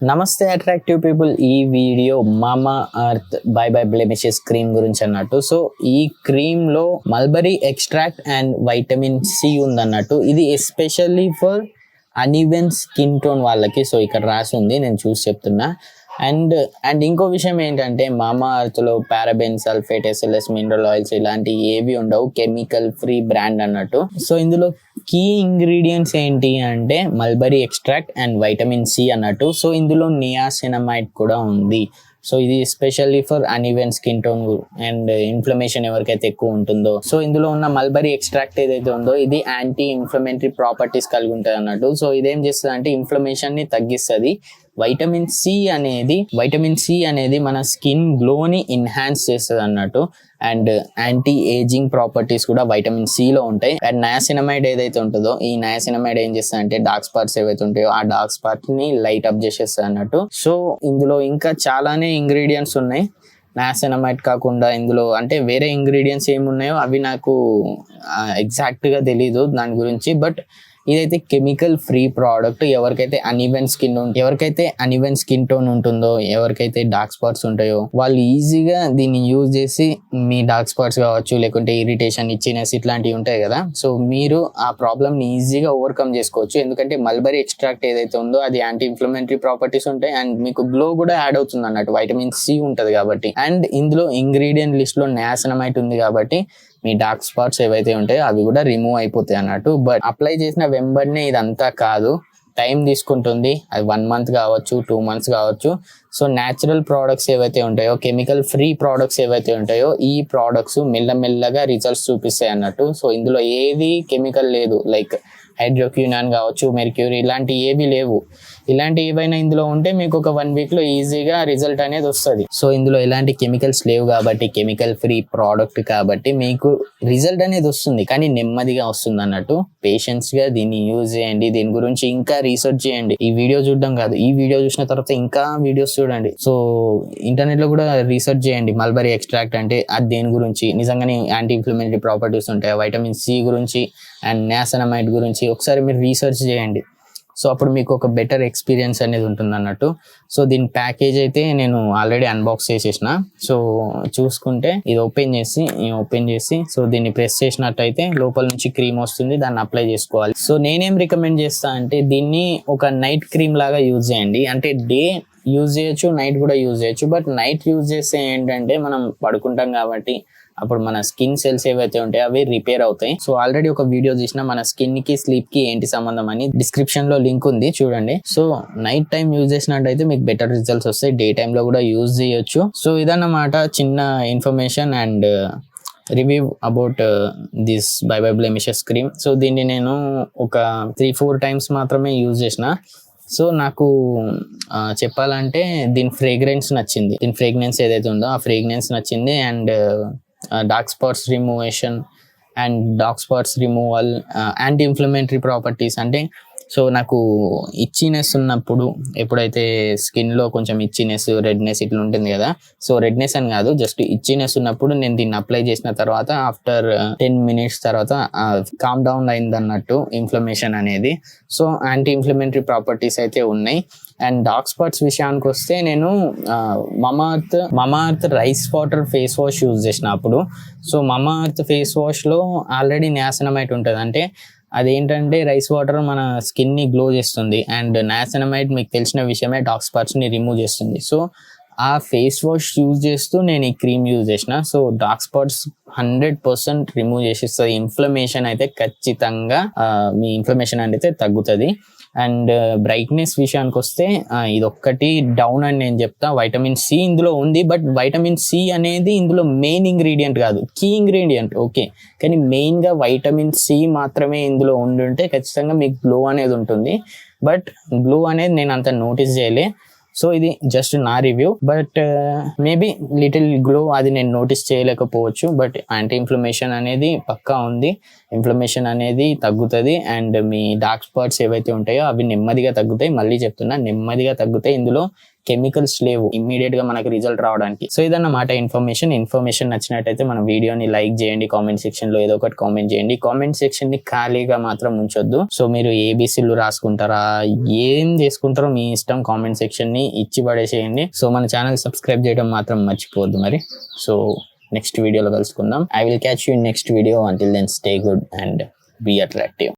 నమస్తే attractive people. ఈ video Mamaearth bye bye blemishes cream గురించి అన్నట్టు. సో ఈ క్రీమ్ లో mulberry extract and vitamin C ఉందన్నట్టు. ఇది especially for uneven skin tone వాళ్ళకి. సో ఇక్కడ రాసి ఉంది, నేను చూసి చెప్తున్నా. అండ్ ఇంకో విషయం ఏంటంటే మామా అర్త్ లో paraben, sulphate, SLS, mineral oils ఇలాంటి ఏవి ఉండవు. కెమికల్ ఫ్రీ బ్రాండ్ అన్నట్టు. సో ఇందులో కీ ఇంగ్రీడియంట్స్ ఏంటి అంటే mulberry extract and vitamin C అన్నట్టు. సో ఇందులో నియాసినమైడ్ కూడా ఉంది. సో ఇది especially for uneven skin tone and inflammation ఎవరికైతే ఎక్కువ ఉంటుందో. సో ఇందులో ఉన్న మల్బరీ ఎక్స్ట్రాక్ట్ ఏదైతే ఉందో ఇది యాంటీ ఇన్ఫ్లమేటరీ ప్రాపర్టీస్ కలిగి ఉంటుంది అన్నట్టు. సో ఇదేం చేస్తుంది అంటే ఇన్ఫ్లమేషన్ ని తగ్గిస్తుంది. వైటమిన్ సి అనేది మన స్కిన్ గ్లోని ఎన్హాన్స్ చేస్తుంది అన్నట్టు. అండ్ యాంటీ ఏజింగ్ ప్రాపర్టీస్ కూడా వైటమిన్ సి లో ఉంటాయి. అండ్ నయాసినమైడ్ ఏదైతే ఉంటుందో ఈ నయాసినమైడ్ ఏం చేస్తుంది అంటే డార్క్ స్పాట్స్ ఏవైతే ఉంటాయో ఆ డార్క్ స్పాట్ ని లైట్ అప్ చేసేస్తుంది అన్నట్టు. సో ఇందులో ఇంకా చాలానే ఇంగ్రీడియంట్స్ ఉన్నాయి. నయాసినమైడ్ కాకుండా ఇందులో అంటే వేరే ఇంగ్రీడియంట్స్ ఏమున్నాయో అవి నాకు ఎగ్జాక్ట్ గా తెలీదు దాని గురించి. బట్ ఇదైతే కెమికల్ ఫ్రీ ప్రోడక్ట్. ఎవరికైతే అన్ఈవెన్ స్కిన్ టోన్ ఉంటుందో, ఎవరికైతే డార్క్ స్పాట్స్ ఉంటాయో వాళ్ళు ఈజీగా దీన్ని యూజ్ చేసి మీ డార్క్ స్పాట్స్ కావచ్చు, లేకుంటే ఇరిటేషన్, ఇచ్చినెస్ ఇట్లాంటివి ఉంటాయి కదా. సో మీరు ఆ ప్రాబ్లమ్ ని ఈజీగా ఓవర్కమ్ చేసుకోవచ్చు. ఎందుకంటే మల్బరీ ఎక్స్ట్రాక్ట్ ఏదైతే ఉందో అది యాంటీ ఇన్ఫ్లమేటరీ ప్రాపర్టీస్ ఉంటాయి. అండ్ మీకు గ్లో కూడా యాడ్ అవుతుంది అన్నట్టు, వైటమిన్ సి ఉంటది కాబట్టి. అండ్ ఇందులో ఇంగ్రీడియంట్ లిస్ట్ లో నియాసినమైడ్ ఉంది కాబట్టి మీ డార్క్ స్పాట్స్ ఏవైతే ఉంటాయో అవి కూడా రిమూవ్ అయిపోతాయి అన్నట్టు. బట్ అప్లై చేసిన వెంబడినే ఇదంతా కాదు, టైం తీసుకుంటుంది. అది 1 month కావచ్చు, 2 months కావచ్చు. సో న్యాచురల్ ప్రోడక్ట్స్ ఏవైతే ఉంటాయో, కెమికల్ ఫ్రీ ప్రోడక్ట్స్ ఏవైతే ఉంటాయో ఈ ప్రోడక్ట్స్ మెల్లమెల్లగా రిజల్ట్స్ చూపిస్తాయి అన్నట్టు. సో ఇందులో ఏది కెమికల్ లేదు, లైక్ హైడ్రోక్యూనాన్ కావచ్చు, మెర్క్యూరీ ఇలాంటి ఏవి లేవు. ఇలాంటి ఏవైనా ఇందులో ఉంటే మీకు ఒక 1 week లో ఈజీగా రిజల్ట్ అనేది వస్తుంది. సో ఇందులో ఎలాంటి కెమికల్స్ లేవు కాబట్టి, కెమికల్ ఫ్రీ ప్రోడక్ట్ కాబట్టి మీకు రిజల్ట్ అనేది వస్తుంది, కానీ నెమ్మదిగా వస్తుంది అన్నట్టు. పేషెన్స్ గా దీన్ని యూజ్ చేయండి. దీని గురించి ఇంకా రీసెర్చ్ చేయండి. ఈ వీడియో చూడడం కాదు, ఈ వీడియో చూసిన తర్వాత ఇంకా వీడియోస్ చూడండి. సో ఇంటర్నెట్ లో కూడా రీసెర్చ్ చేయండి. మల్బరీ ఎక్స్ట్రాక్ట్ అంటే అది దేని గురించి, నిజంగానే యాంటీ ఇన్ఫ్లమేటరీ ప్రాపర్టీస్ ఉంటాయి, వైటమిన్ సి గురించి అండ్ నియాసినమైడ్ గురించి ఒకసారి మీరు రీసెర్చ్ చేయండి. సో అప్పుడు మీకు ఒక బెటర్ ఎక్స్పీరియన్స్ అనేది ఉంటుంది అన్నట్టు. సో దీని ప్యాకేజ్ అయితే నేను ఆల్రెడీ అన్బాక్స్ చేసేసిన. సో చూసుకుంటే ఇది ఓపెన్ చేసి సో దీన్ని ప్రెస్ చేసినట్టయితే లోపల నుంచి క్రీమ్ వస్తుంది, దాన్ని అప్లై చేసుకోవాలి. సో నేనేం రికమెండ్ చేస్తా అంటే దీన్ని ఒక నైట్ క్రీమ్ లాగా యూజ్ చేయండి. అంటే డే యూజ్ చేయొచ్చు, నైట్ కూడా యూజ్ చేయొచ్చు. బట్ నైట్ యూజ్ చేస్తే ఏంటంటే మనం పడుకుంటాం కాబట్టి అప్పుడు మన స్కిన్ సెల్స్ ఏవైతే ఉంటాయో అవి రిపేర్ అవుతాయి. సో ఆల్రెడీ ఒక వీడియో చేసిన మన స్కిన్ కి స్లీప్ కి ఏంటి సంబంధం అని, డిస్క్రిప్షన్ లో లింక్ ఉంది చూడండి. సో నైట్ టైం యూజ్ చేసినట్టయితే మీకు బెటర్ రిజల్ట్స్ వస్తాయి. డే టైమ్ లో కూడా యూజ్ చేయొచ్చు. సో ఇదన్నమాట చిన్న information and review about this by bye blemishes cream. So దీన్ని నేను ఒక 3-4 times మాత్రమే యూజ్ చేసిన. సో నాకు చెప్పాలంటే దీని ఫ్రేగ్రెన్స్ నచ్చింది. దీని ఫ్రేగ్రెన్స్ ఏదైతే ఉందో ఆ ఫ్రేగ్రెన్స్ నచ్చింది. And dark spots removal, anti inflammatory properties అంటే సో నాకు ఇచ్చినెస్ ఉన్నప్పుడు, ఎప్పుడైతే స్కిన్ లో కొంచెం ఇచ్చినెస్, రెడ్నెస్ ఇట్లా ఉంటుంది కదా. సో రెడ్నెస్ అని కాదు, జస్ట్ ఇచ్చినెస్ ఉన్నప్పుడు నేను దీన్ని అప్లై చేసిన తర్వాత ఆఫ్టర్ 10 minutes తర్వాత కామ్ డౌన్ అయింది అన్నట్టు ఇన్ఫ్లమేషన్ అనేది. సో యాంటీ ఇన్ఫ్లమేటరీ ప్రాపర్టీస్ అయితే ఉన్నాయి. అండ్ డార్క్ స్పాట్స్ విషయానికి వస్తే నేను Mamaearth rice water face wash use చేసిన అప్పుడు. So Mamaearth face wash లో ఆల్రెడీ నియాసినమైడ్ ఉంటుంది. అంటే అదేంటంటే రైస్ వాటర్ మన స్కిన్ ని గ్లో చేస్తుంది. అండ్ నియాసినమైడ్ మీకు తెలిసిన విషయమే, డార్క్ స్పాట్స్ ని రిమూవ్ చేస్తుంది. సో ఆ ఫేస్ వాష్ యూజ్ చేస్తూ నేను ఈ క్రీమ్ యూజ్ చేసిన. సో డార్క్ స్పాట్స్ 100% రిమూవ్ చేసేస్తుంది. ఇన్ఫ్లమేషన్ అయితే ఖచ్చితంగా మీ ఇన్ఫ్లమేషన్ అయితే తగ్గుతుంది. అండ్ బ్రైట్నెస్ విషయానికి వస్తే ఇది ఒక్కటి డౌన్ అని నేను చెప్తా. వైటమిన్ సి ఇందులో ఉంది, బట్ వైటమిన్ సి అనేది ఇందులో మెయిన్ ఇంగ్రీడియంట్ కాదు, కీ ఇంగ్రీడియంట్ ఓకే. కానీ మెయిన్ గా వైటమిన్ సి మాత్రమే ఇందులో ఉండుంటే ఖచ్చితంగా మీకు గ్లో అనేది ఉంటుంది. బట్ గ్లో అనేది నేను అంత నోటీస్ చేయలే. సో ఇది జస్ట్ నా review. But maybe little glow అది నేను నోటీస్ చేయలేకపోవచ్చు. బట్ యాంటీ ఇన్ఫ్లమేషన్ అనేది పక్కా ఉంది. ఇన్ఫ్లమేషన్ అనేది తగ్గుతుంది. అండ్ మీ డార్క్ స్పాట్స్ ఏవైతే ఉంటాయో అవి నెమ్మదిగా తగ్గుతాయి. మళ్ళీ చెప్తున్నా, నెమ్మదిగా తగ్గుతాయి. ఇందులో కెమికల్స్ లేవు ఇమ్మీడియట్ గా మనకి రిజల్ట్ రావడానికి. సో ఇదన్నమాట ఇన్ఫర్మేషన్ నచ్చినట్టయితే మన వీడియోని లైక్ చేయండి, కామెంట్ సెక్షన్ లో ఏదో ఒకటి కామెంట్ చేయండి. కామెంట్ సెక్షన్ ని ఖాళీగా మాత్రం ఉంచొద్దు. సో మీరు ఏబిసిలు రాసుకుంటారా, ఏం చేసుకుంటారో మీ ఇష్టం, కామెంట్ సెక్షన్ ని ఇచ్చి పడేసేయండి. సో మన ఛానల్ సబ్స్క్రైబ్ చేయడం మాత్రం మర్చిపోవద్దు మరి. సో నెక్స్ట్ వీడియోలో కలుసుకుందాం. I will catch you in next video. Until then stay good and be attractive.